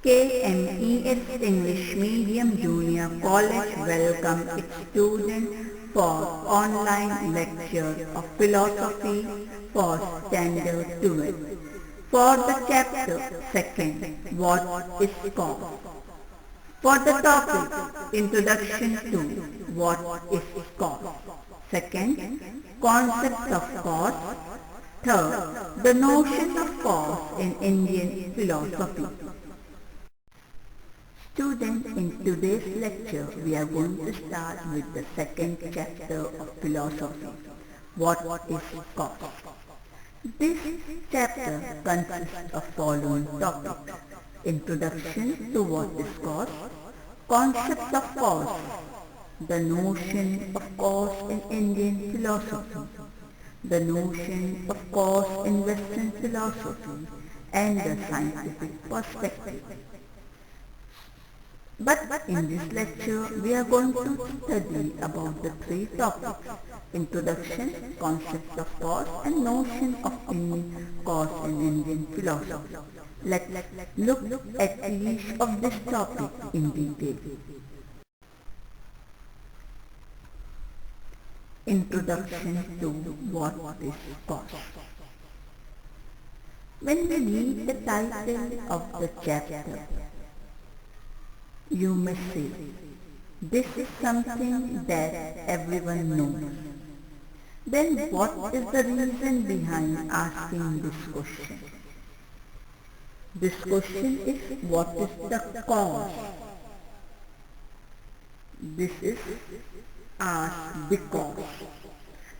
KMES English Medium Junior College welcomes its students for online lecture of philosophy for Standard 12. For the chapter 2nd, What is Cause? For the topic, Introduction to What is Cause? Second, Concept of Cause. Third, the notion of cause in Indian philosophy. Students, in today's lecture, we are going to start with the second chapter of philosophy. What is cause? This chapter consists of following topics: Introduction to what is cause, Concept of cause, the notion of cause in Indian philosophy, the notion of cause in Western philosophy, and the scientific perspective. But in this lecture, we are going to study about the three topics: Introduction, Concept of cause, and notion of cause in Indian philosophy. Let's look at each of these topics in detail. Introduction to what is cause. When we read the title of the chapter, you may say, this is something that everyone knows. Then what is the reason behind asking this question? This question is, what is the cause? This is asked because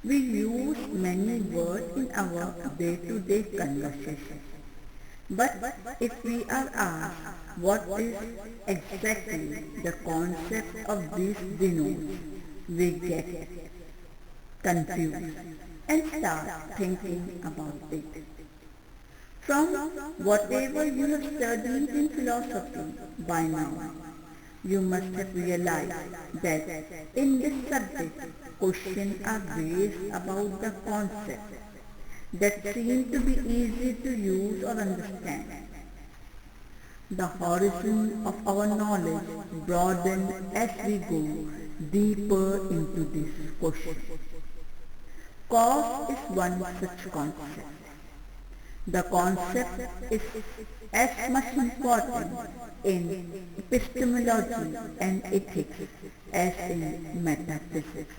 we use many words in our day-to-day conversation. But if we are asked what is exactly the concept of these denotes, we get confused and start thinking about it. From whatever you have studied in philosophy by now, you must have realized that in this subject, questions are raised about the concept that seem to be easy to use or understand. The horizon of our knowledge broadens as we go deeper into this question. Cause is one such concept. The concept is as much important in epistemology and ethics as in metaphysics.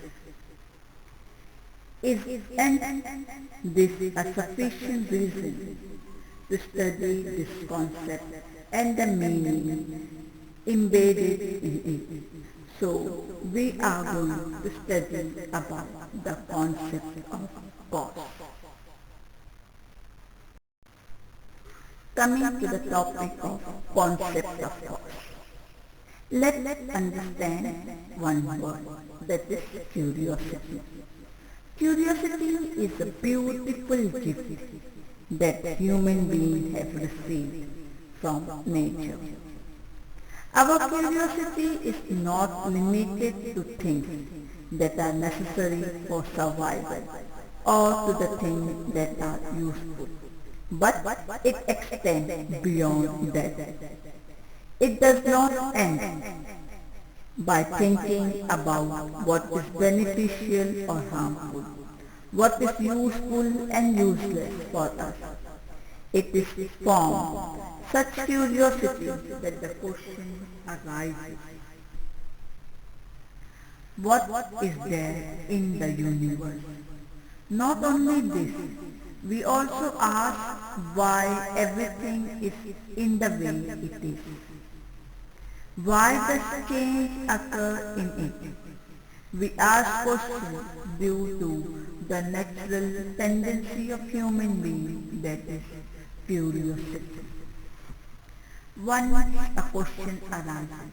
Isn't this a sufficient reason to study this concept and the meaning embedded in it? So we are going to study about the concept of cause. Coming to the topic of concept of cause. Let's understand one word, that is curiosity. Curiosity is a beautiful gift that human beings have received from nature. Our curiosity is not limited to things that are necessary for survival or to the things that are useful, but it extends beyond that. It does not end by thinking about what is beneficial or harmful, what is useful and useless for us. It is from such curiosity that the question arises: what is there in the universe? Not only this, we also ask why everything is in the way it is. Why does change occur in it? We ask questions due to the natural tendency of human beings, that is curiosity. Once a question arises,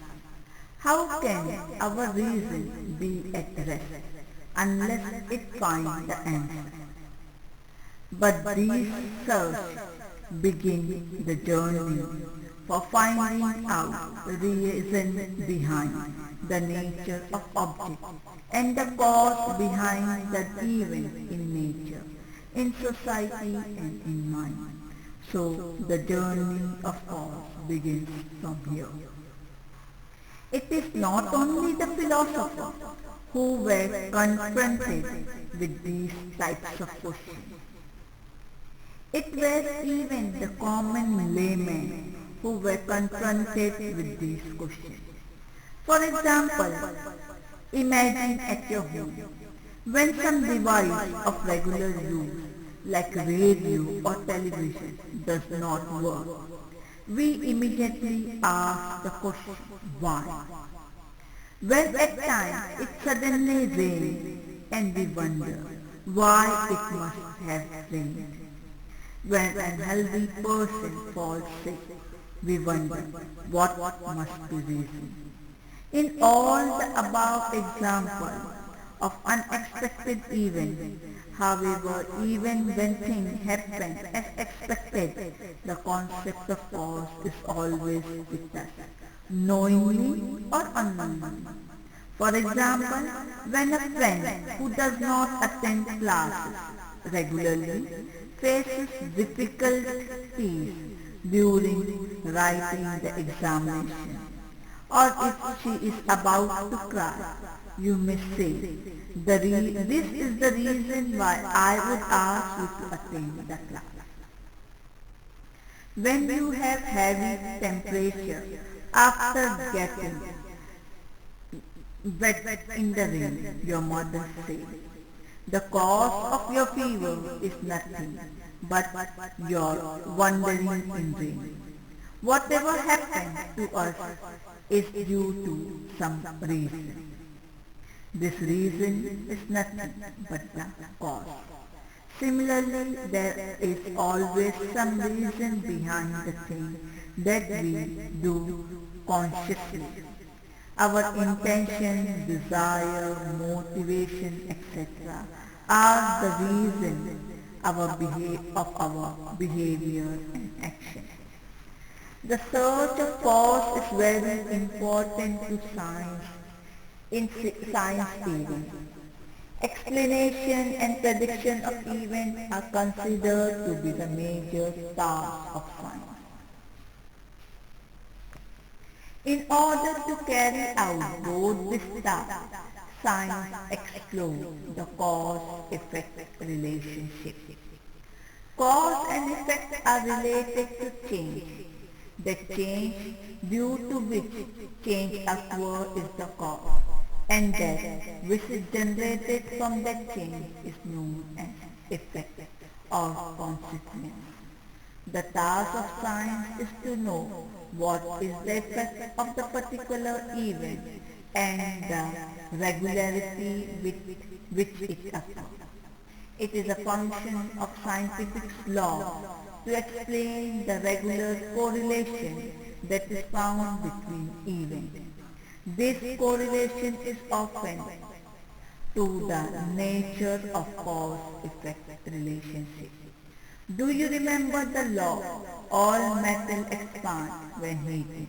how can our reason be at rest unless it finds the answer? But these searches begin the journey for finding out the reason behind the nature of objects and the cause behind that event in nature, in society and in mind. So the journey of cause begins from here. It is not only the philosophers who were confronted with these types of questions. It was even the common laymen who were confronted with these questions. For example, imagine at your home, when some device of regular use like radio or television does not work, we immediately ask the question, why? When at times it suddenly rains and we wonder why it must have rained. When an healthy person falls sick, we wonder what must be reason. In all the above examples of unexpected events, however, even when things happen as expected, the concept of cause is always with us, knowingly or unknowingly. For example, when a friend who does not attend classes regularly faces difficulties during writing the examination, or if she is about to cry, you may say, this is the reason why I would ask you to attend the class. When you have heavy temperature after getting wet in the rain, your mother says, the cause of your fever is nothing but your wandering in rain. Whatever happened to us is due to some reason. This reason is nothing but the cause. Similarly, there is always some reason behind the thing that we do consciously. Our intention, desire, motivation, etc. are the reason of our behavior and action. The search of cause is very important to science in science events. Explanation and prediction of events are considered to be the major task of science. In order to carry out both these tasks, science explores the cause-effect relationship. Cause and effect are related to change. The change due to which change occurs is the cause, and that which is generated from that change is known as effect or consequence. The task of science is to know what is the effect of the particular event and the regularity with which it occurs. It is a function of scientific law to explain the regular correlation that is found between events. This correlation is often to the nature of cause-effect relationship. Do you remember the law, all metal expand when heated?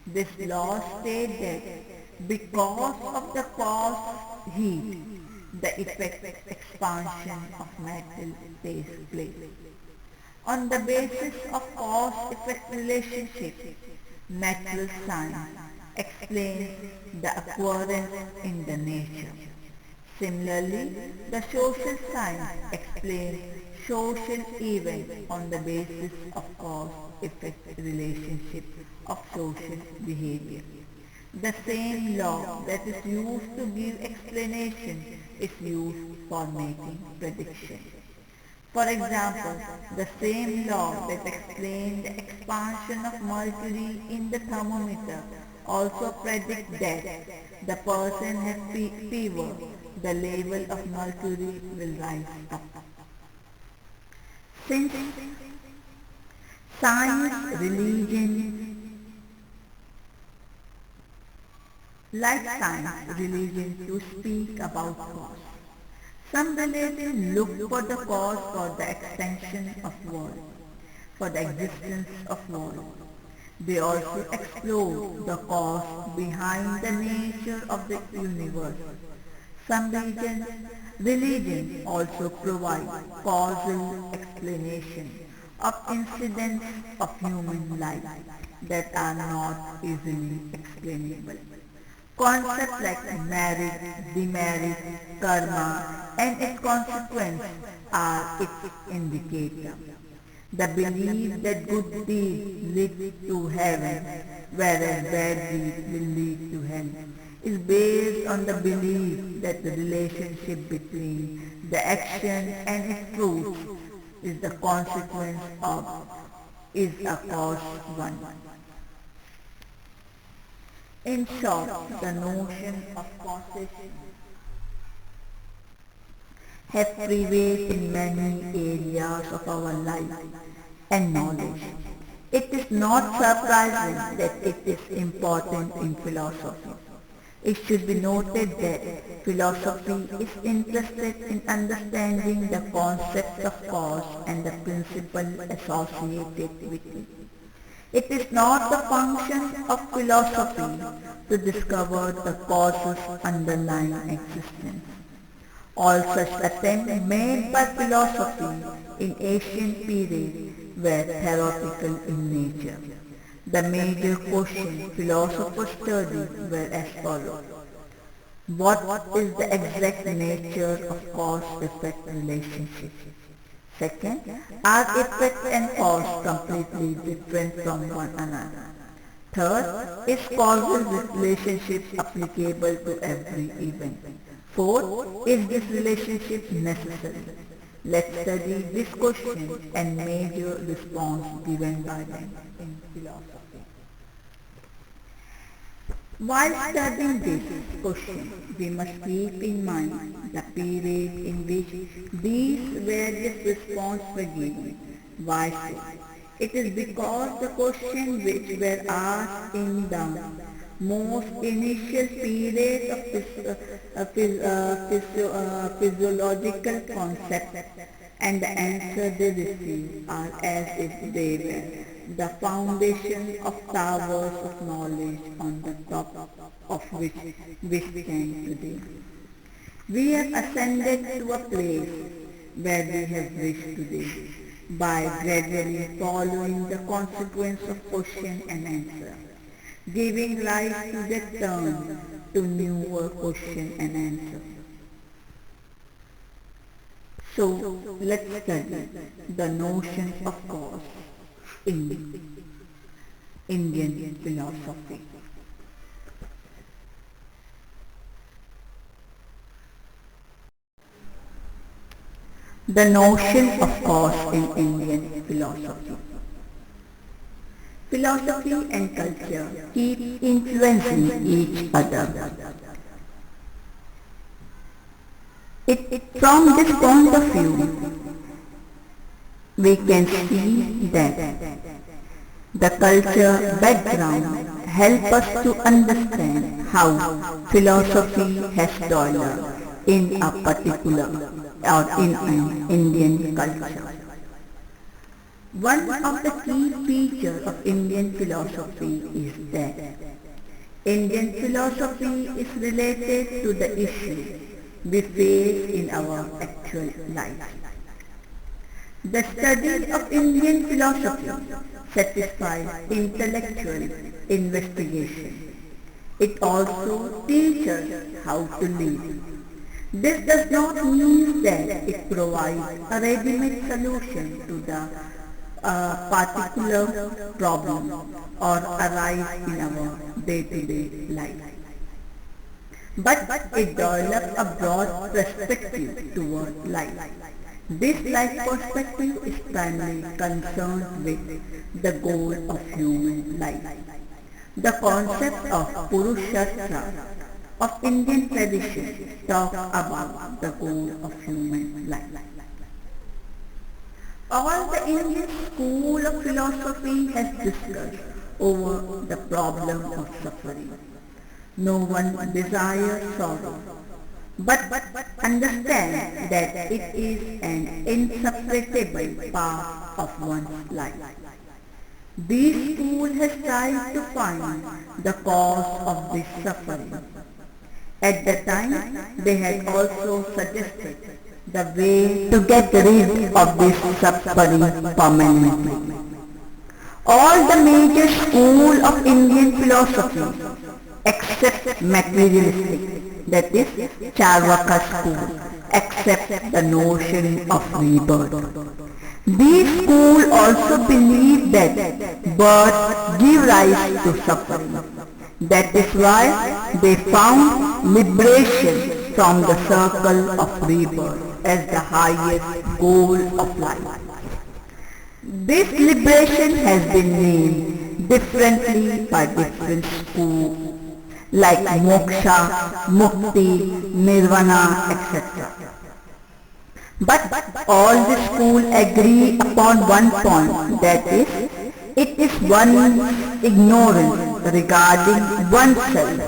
This law states that because of the cause heat, the effect expansion of metal takes place. On the basis of cause-effect relationship, natural science explains the occurrence in the nature. Similarly, the social science explains social events on the basis of cause-effect relationship of social behavior. The same law that is used to give explanation is used for making predictions. For example, the same law that explains the expansion of mercury in the thermometer also predicts that the person has fever, the level of mercury will rise up. Since science, religion to speak about cause. Some religions look for the cause for the extension of world, for the existence of world. They also explore the cause behind the nature of the universe. Some religions also provide causal explanation of incidents of human life that are not easily explainable. Concepts like marriage, demerit, karma and its consequence are its indicator. The belief that good deeds lead to heaven, whereas bad deeds will lead to hell, is based on the belief that the relationship between the action and its fruits is the consequence of, is a cause one. In short, the notion of causation has prevailed in many areas of our life and knowledge. It is not surprising that it is important in philosophy. It should be noted that philosophy is interested in understanding the concept of cause and the principle associated with it. It is not the function of philosophy to discover the causes underlying existence. All such attempts made by philosophy in ancient periods were theoretical in nature. The major questions philosophers studied were as follows. What is the exact nature of cause-effect relationship? Second, are effect and cause completely different from one another? Third, is causal relationship applicable to every event? Fourth, is this relationship necessary? Let's study this question and major response given by them in philosophy. While studying this question, we must keep in mind the period in which these various responses were given. Why so? It is because the questions which were asked in the most initial period of physiological concepts and the answer they receive are as if they were the foundation of towers of knowledge on the top of which we stand today. We have ascended to a place where we have reached today by gradually following the consequence of question and answer, giving rise to the turn to newer question and answer. So let's study the notion of cause in Indian philosophy. The notion of cause in Indian philosophy. Philosophy and culture keep influencing each other. From this point of view, we can see that the culture background help us to understand how philosophy has developed in a particular or in an Indian culture. One of the key features of Indian philosophy is that Indian philosophy is related to the issues we face in our actual life. The study of Indian philosophy satisfies intellectual investigation. It also teaches how to live. This does not mean that it provides a ready-made solution to the particular problem or arise in our day-to-day life. But it develops a broad perspective toward life. This life perspective is primarily concerned with the goal of human life. The concept of Purushastra of Indian tradition talk about the goal of human life. All the Indian school of philosophy has discussed over the problem of suffering. No one desires sorrow, but understand that it is an inseparable part of one's life. This school has tried to find the cause of this suffering. At the time, they had also suggested the way to get rid of this suffering permanently. All the major schools of Indian philosophy except materialistic, that is Charvaka school, accept the notion of rebirth. These schools also believe that birth gives rise to suffering. That is why they found liberation from the circle of rebirth as the highest goal of life. This liberation has been named differently by different schools like moksha, mukti, nirvana, etc. But all the schools agree upon one point, that is, it is one's ignorance regarding oneself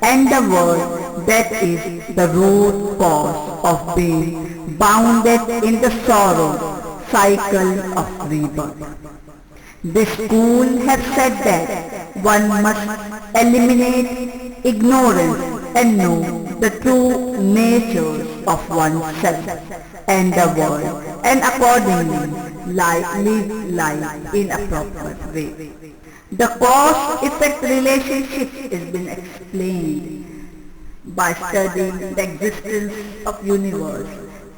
and the world that is the root cause of being bounded in the sorrow cycle of rebirth. The school has said that one must eliminate ignorance and know the true nature of oneself and the world, and accordingly live life in a proper way. The cause-effect relationship has been explained by studying the existence of universe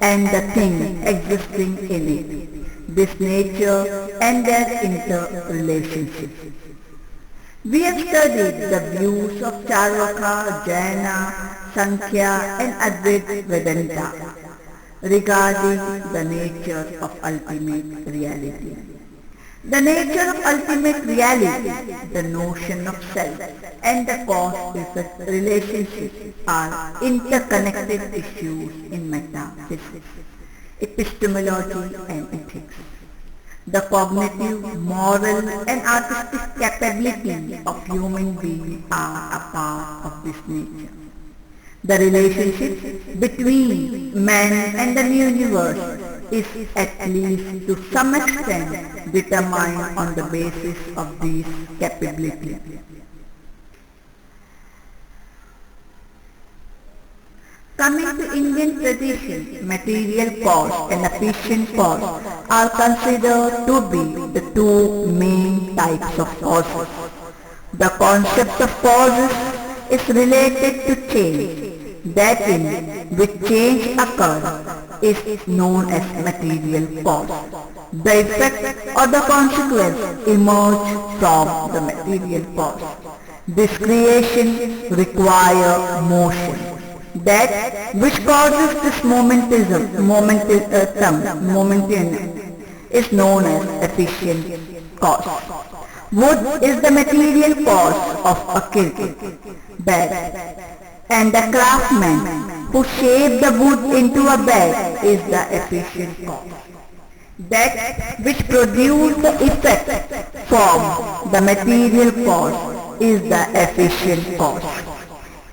and the thing existing in it, this nature and their interrelationship. We have studied the views of Charvaka, Jaina, Sankhya and Advaita Vedanta regarding the nature of ultimate reality. The nature of ultimate reality, the notion of self, and the cause-effect relationship are interconnected issues in metaphysics, epistemology and ethics. The cognitive, moral and artistic capabilities of human beings are a part of this nature. The relationship between man and the universe is at least to some extent determined on the basis of these capabilities. Coming to Indian tradition, material cause and efficient cause are considered to be the two main types of causes. The concept of causes is related to change. That in which change occurs is known as material cause. The effect or the consequence emerge from the material cause. This creation requires motion. That which causes this momentum is known as efficient cause. Wood is the material cause of a kiln, bed, and the craftsman who shaped the wood into a bed is the efficient cause. That which produced the effect from the material cause is the efficient cause.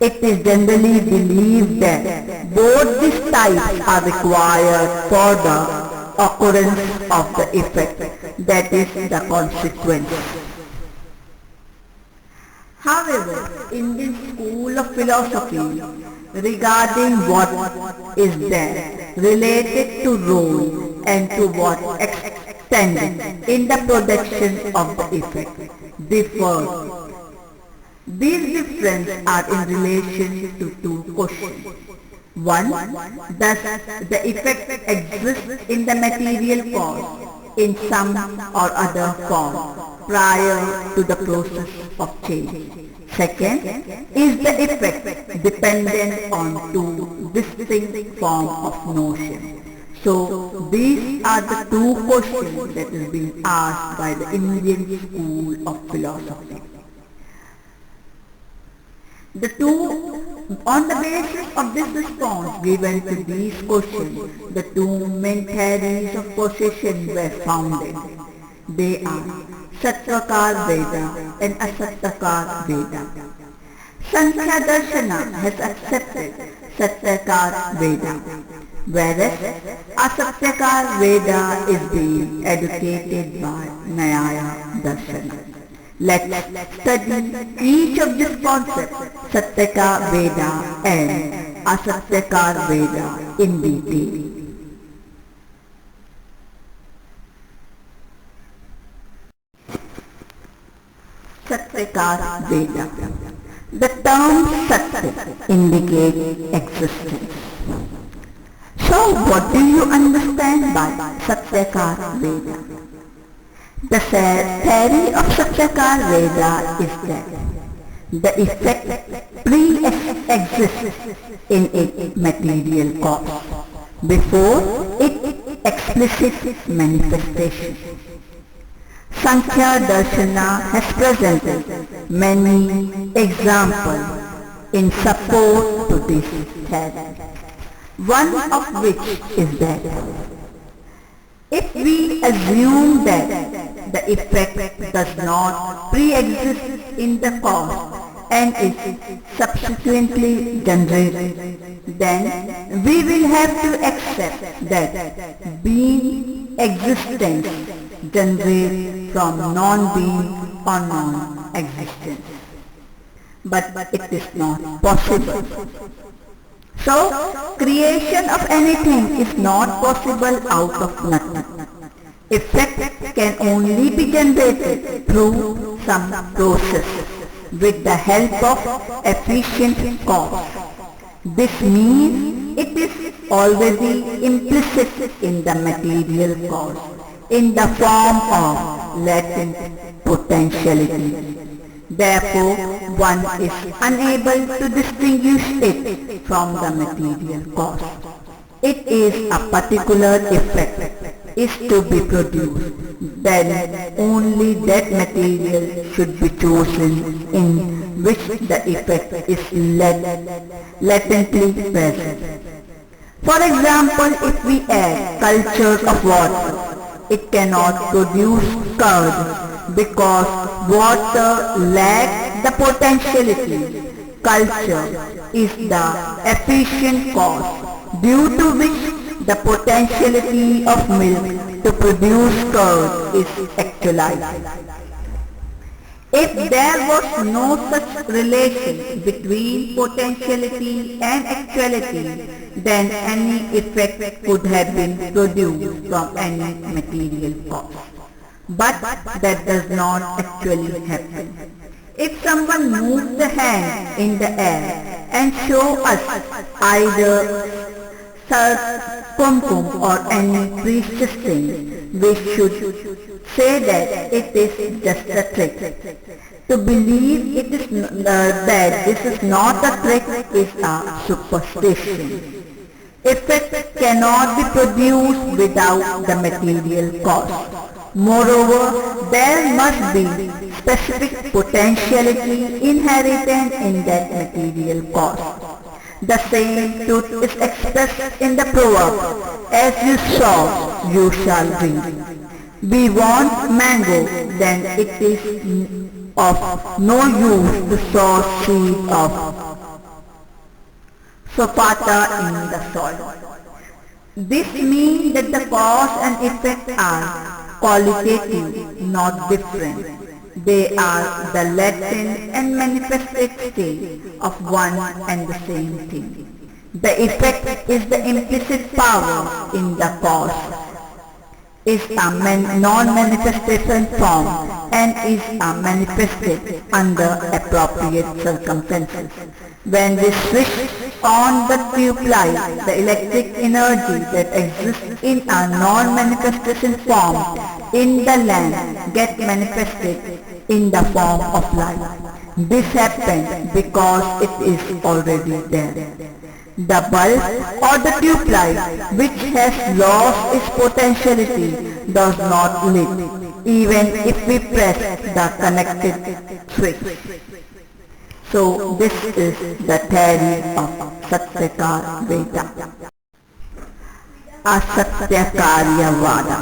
It is generally believed that both these types are required for the occurrence of the effect, that is the consequence. However, Indian school of philosophy regarding what is there related to role and to what extent in the production of the effect differ. These differences are in relation to two questions. One, does the effect exist in the material cause in some or other form prior to the process of change? Second, is the effect dependent on two distinct forms of notion? So these are the two questions that is being asked by the Indian school of philosophy. On the basis of this response given to these questions, the two main theories of possession were founded. They are Satyakar Veda and Asatyakar Veda. Sankhya Darshana has accepted Satyakar Veda, whereas Asatyakar Veda is being educated by Nyaya Darshana. Let's study each of these concepts, Satyakar Veda and Asatyakar Veda, in detail. Satyakar Veda. The term Satya indicates existence. So what do you understand by Satyakar Veda? The theory of Satyakar Veda is that the effect pre-exists in its material cause before its explicit manifestation. Sankhya Darshana has presented many examples in support to this theory. One of which is that if we assume that the effect does not pre-exist in the cause and is subsequently generated, then we will have to accept that being existence generates from non-being or non-existence. But it is not possible. So, creation of anything is not possible out of nothing. Effect can only be generated through some process with the help of efficient cause. This means it is already implicit in the material cause in the form of latent potentiality. Therefore, one is unable to distinguish it from the material cause. It is a particular effect is to be produced, then only that material should be chosen in which the effect is latently present. For example, if we add culture of water, it cannot produce curd because water lacks the potentiality. Culture is the efficient cause due to which the potentiality of milk to produce curd is actualized. If there was no such relation between potentiality and actuality, then any effect could have been produced from any material cause. But that does not actually happen. If someone moves the hand in the air and shows us either kumkum or any precious thing, we should say that it is just a trick. To believe it is that this is not a trick is a superstition. Effect cannot be produced without the material cause. Moreover, there must be specific potentiality inherent in that material cause. The same truth is expressed in the proverb, as you sow, you shall reap. We want mango, then it is of no use to sow seed of sapata in the soil. This means that the cause and effect are qualitative, not different. They are the latent and manifested state of one and the same thing. The effect is the implicit power in the cause, is a non-manifestation form and is manifested under appropriate circumstances. When we switch on the tube light, the electric energy that exists in a non-manifestation form in the lamp gets manifested in the form of light. This happens because it is already there. The bulb or the tube light, which has lost its potentiality, does not lit, even if we press the connected switch. So this is the theory of Satyakar Veda. Asatyakarya Vada.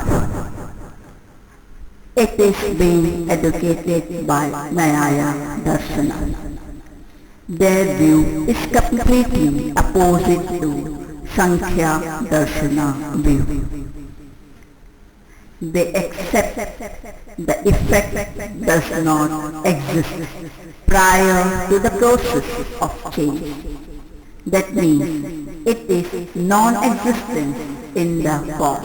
It is being educated by Nyaya Darshana. Their view is completely opposite to Sankhya Darshana view. They accept the effect does not exist prior to the process of change. That means it is non-existent in the cause.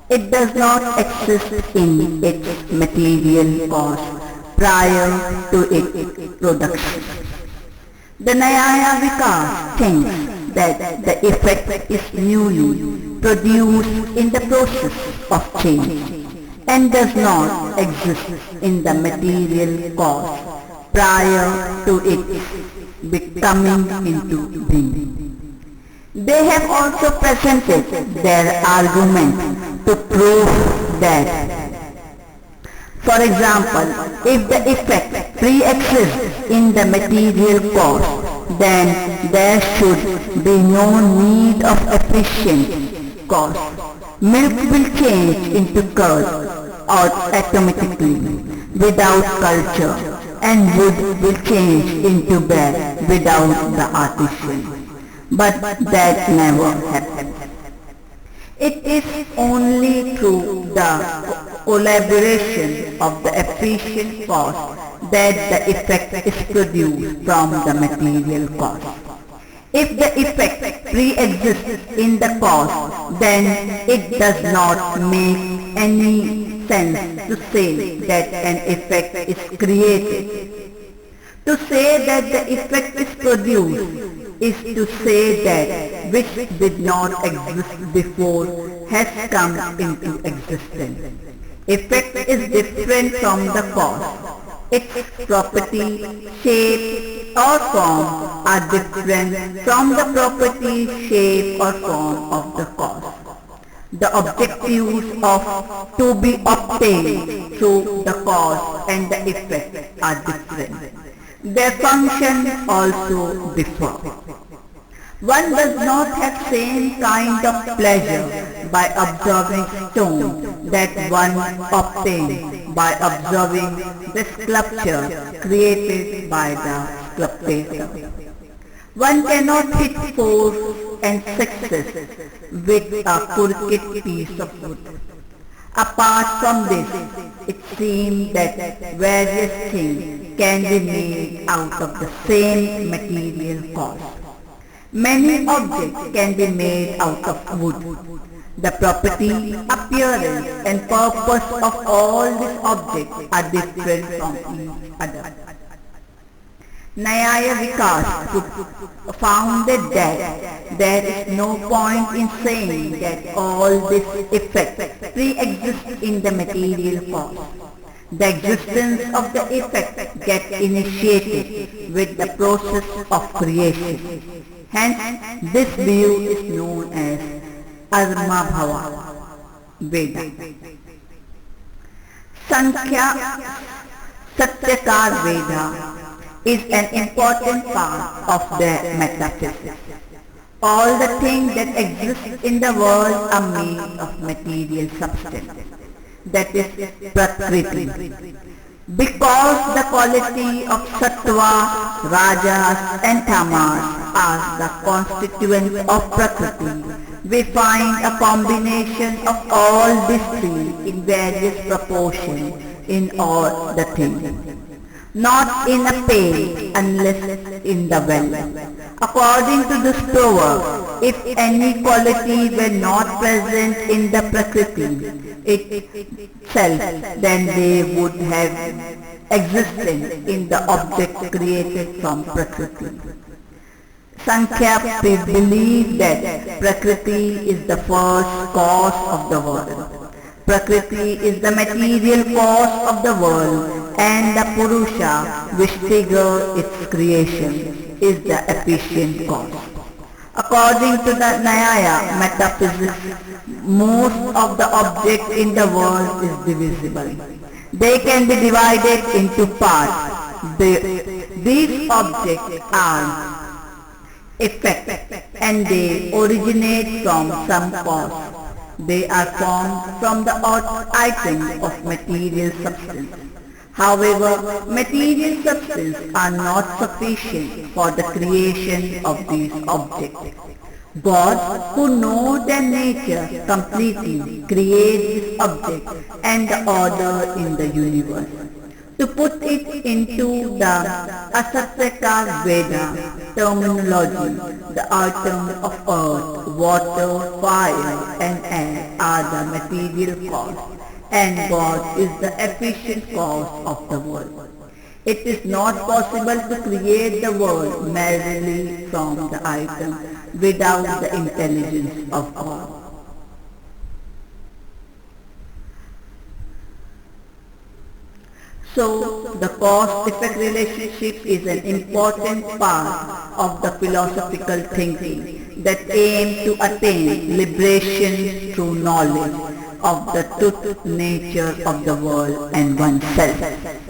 It does not exist in its material cause prior to its production. The Nyaya Vikas thinks that the effect is newly produced in the process of change and does not exist in the material cause prior to its becoming into being. They have also presented their argument to prove that, for example, if the effect pre-exists in the material cause, then there should be no need of efficient cause. Milk will change into curd automatically without culture, and wood will change into bread without the artisan. But that never happened. It is only through the collaboration of the efficient cause that the effect is produced from the material cause. If the effect pre-exists in the cause, then it does not make any sense to say that an effect is created. To say that the effect is produced is to say that which did not exist before has come into existence. Effect is different from the cause. Its property, shape or form are different from the property, shape or form of the cause. The objectives of to be obtained through the cause and the effect are different. Their function also differ. One does not have same kind of pleasure by observing stone that one obtains by observing the sculpture created by the sculptor. One cannot hit fours and sixes with a crooked piece of wood. Apart from this, it seems that various things can be made out of the same material cause. Many objects can be made out of wood. The property, appearance and purpose of all these objects are different from each other. Nyaya Vikas founded that there is no point in saying that all these effects pre-exist in the material cause. The existence of the effect gets initiated with the process of creation. Hence, this view is known as Armabhava Veda. Sankhya Satyakar Veda is an important part of the metaphysics. All the things that exist in the world are made of material substance, that is Prakriti. Because the quality of Sattva, Rajas and Tamas are the constituents of Prakriti, we find a combination of all these three in various proportions in all the things. Not in a pail unless in the well. According to this proverb, if any quality were not present in the Prakriti itself, then they would have existed in the object created from Prakriti. Sankhya believes that Prakriti is the first cause of the world. Prakriti is the material cause of the world, and the Purusha, which triggers its creation, is the efficient cause. According to the Nyaya metaphysics, most of the objects in the world is divisible. They can be divided into parts. These objects are effects, and they originate from some cause. They are formed from the items of material substance. However, material substance are not sufficient for the creation of these objects. God, who knows their nature completely, creates this object and the order in the universe. To put it into the Asatyakar Veda terminology, the atoms of earth, water, fire and air are the material cause, and God is the efficient cause of the world. It is not possible to create the world merely from the item without the intelligence of God. So, the cause-effect relationship is an important part of the philosophical thinking that aims to attain liberation through knowledge of the truth nature of the world and oneself.